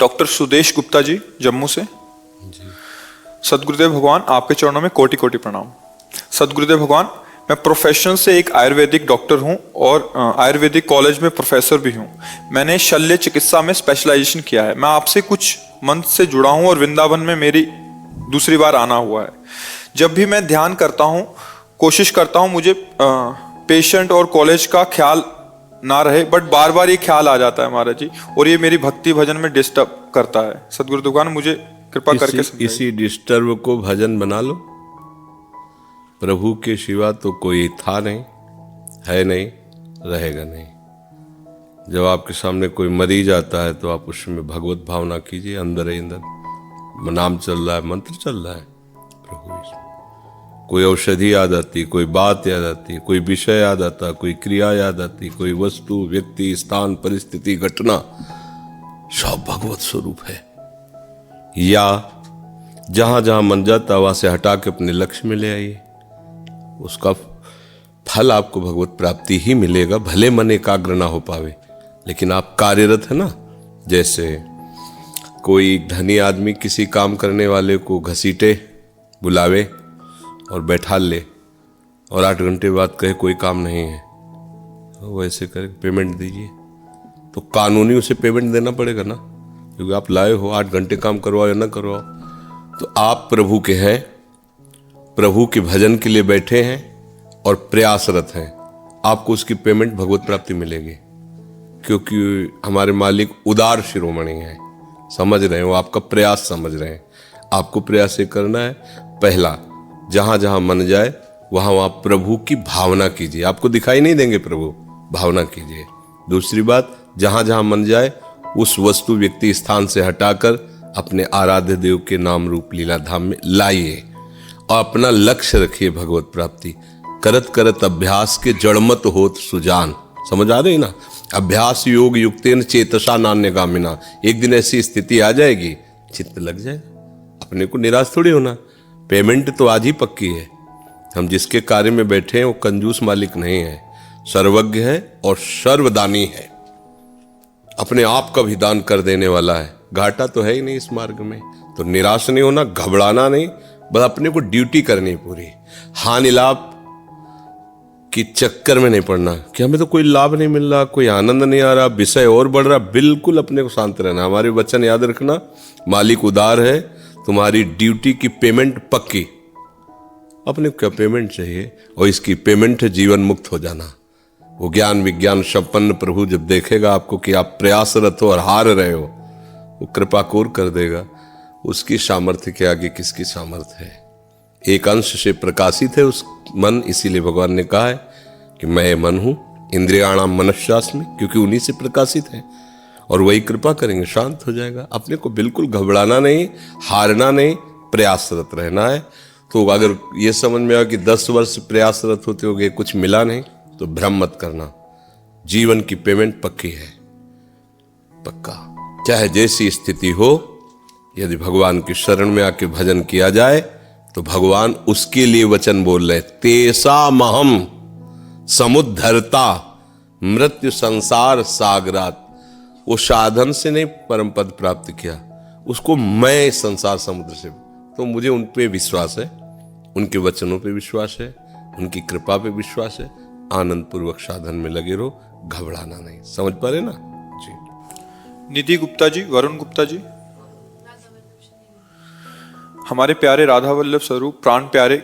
Doctor Sudesh Gupta ji, Jammu से। सदगुरुदेव भगवान, आपके चरणों में कोटि कोटि प्रणाम। सदगुरुदेव भगवान, मैं प्रोफेशन से एक आयुर्वेदिक डॉक्टर हूं और आयुर्वेदिक कॉलेज में प्रोफेसर भी हूं। मैंने शल्य चिकित्सा में स्पेशलाइजेशन किया है। मैं आपसे कुछ मंथ से जुड़ा हूं और वृंदावन में मेरी दूसरी बार आना हुआ है। जब भी मैं ध्यान करता हूं, कोशिश करता हूं मुझे पेशेंट और कॉलेज का ख्याल ना रहे, बट बार बार ये ख्याल आ जाता है महाराज जी, और ये मेरी भक्ति भजन में डिस्टर्ब करता है। सदगुरु भगवान, मुझे कृपा करके समझाइए। इसी डिस्टर्ब को भजन बना लो। प्रभु के सिवा तो कोई था नहीं, है नहीं, रहेगा नहीं। जब आपके सामने कोई मरीज आता है तो आप उसमें भगवत भावना कीजिए। अंदर ही अंदर नाम चल रहा है, मंत्र चल रहा है प्रभु। कोई औषधि याद आती, कोई बात याद आती, कोई विषय याद आता, कोई क्रिया याद आती, कोई वस्तु, व्यक्ति, स्थान, परिस्थिति, घटना, सब भगवत स्वरूप है। या जहां जहां मन जाता वहां से हटा के अपने लक्ष्य में ले आइए। उसका फल आपको भगवत प्राप्ति ही मिलेगा, भले मन एकाग्र ना हो पावे, लेकिन आप कार्यरत है ना। जैसे कोई धनी आदमी किसी काम करने वाले को घसीटे, बुलावे और बैठा ले और 8 घंटे बाद कहे कोई काम नहीं है, तो वैसे करे पेमेंट दीजिए, तो कानूनी उसे पेमेंट देना पड़ेगा ना, क्योंकि आप लाए हो। 8 घंटे काम करवाओ या ना करवाओ, तो आप प्रभु के हैं, प्रभु के भजन के लिए बैठे हैं और प्रयासरत हैं। आपको उसकी पेमेंट भगवत प्राप्ति मिलेगी, क्योंकि हमारे मालिक उदार शिरोमणि हैं। समझ रहे हैं, वो आपका प्रयास समझ रहे हैं। आपको प्रयास ये करना है, पहला, जहां जहां मन जाए वहां वहां प्रभु की भावना कीजिए। आपको दिखाई नहीं देंगे प्रभु, भावना कीजिए। दूसरी बात, जहां जहां मन जाए उस वस्तु, व्यक्ति, स्थान से हटाकर अपने आराध्य देव के नाम रूप लीला धाम में लाइए और अपना लक्ष्य रखिए भगवत प्राप्ति। करत करत अभ्यास के जड़मत होत सुजान। समझ आ रही ना? अभ्यास योग युक्तेन चेतसा नान्यगामिना। एक दिन ऐसी स्थिति आ जाएगी, चित्त लग जाएगा। अपने को निराश थोड़ी होना। पेमेंट तो आज ही पक्की है। हम जिसके कार्य में बैठे हैं वो कंजूस मालिक नहीं है, सर्वज्ञ है और सर्वदानी है। अपने आप का भी दान कर देने वाला है। घाटा तो है ही नहीं इस मार्ग में, तो निराश नहीं होना, घबराना नहीं, बस अपने को ड्यूटी करनी पूरी। हानि लाभ की चक्कर में नहीं पड़ना कि हमें तो कोई लाभ नहीं मिल रहा, कोई आनंद नहीं आ रहा, विषय और बढ़ रहा। बिल्कुल अपने को शांत रहना। हमारे वचन याद रखना, मालिक उदार है, तुम्हारी ड्यूटी की पेमेंट पक्की। अपने को क्या पेमेंट चाहिए, और इसकी पेमेंट है जीवन मुक्त हो जाना। वो ज्ञान विज्ञान संपन्न प्रभु जब देखेगा आपको कि आप प्रयासरत हो और हार रहे हो, वो कृपा कोर कर देगा। उसकी सामर्थ्य के आगे किसकी सामर्थ्य है? एक अंश से प्रकाशित है उस मन, इसीलिए भगवान ने कहा है कि मैं मन हूं, इंद्रियाणाम मनश्चास्मि, क्योंकि उन्हीं से प्रकाशित है। और वही कृपा करेंगे, शांत हो जाएगा। अपने को बिल्कुल घबराना नहीं, हारना नहीं, प्रयासरत रहना है। तो अगर ये समझ में आया कि 10 वर्ष प्रयासरत होते होगे कुछ मिला नहीं, तो भ्रम मत करना। जीवन की पेमेंट पक्की है, पक्का। चाहे जैसी स्थिति हो, यदि भगवान की शरण में आके भजन किया जाए तो भगवान उसके लिए वचन बोल रहे, तेसा महम समुद्धरता मृत्यु संसार सागरात। वो साधन से नहीं परम पद प्राप्त किया, उसको मैं संसार समुद्र से। तो मुझे उन पे विश्वास है, उनके वचनों पे विश्वास है, उनकी कृपा पे विश्वास है। आनंद पूर्वक साधन में लगे रहो, घबराना नहीं। समझ पा रहे ना जी? निधि गुप्ता जी, वरुण गुप्ता जी, हमारे प्यारे राधा वल्लभ स्वरूप, प्राण प्यारे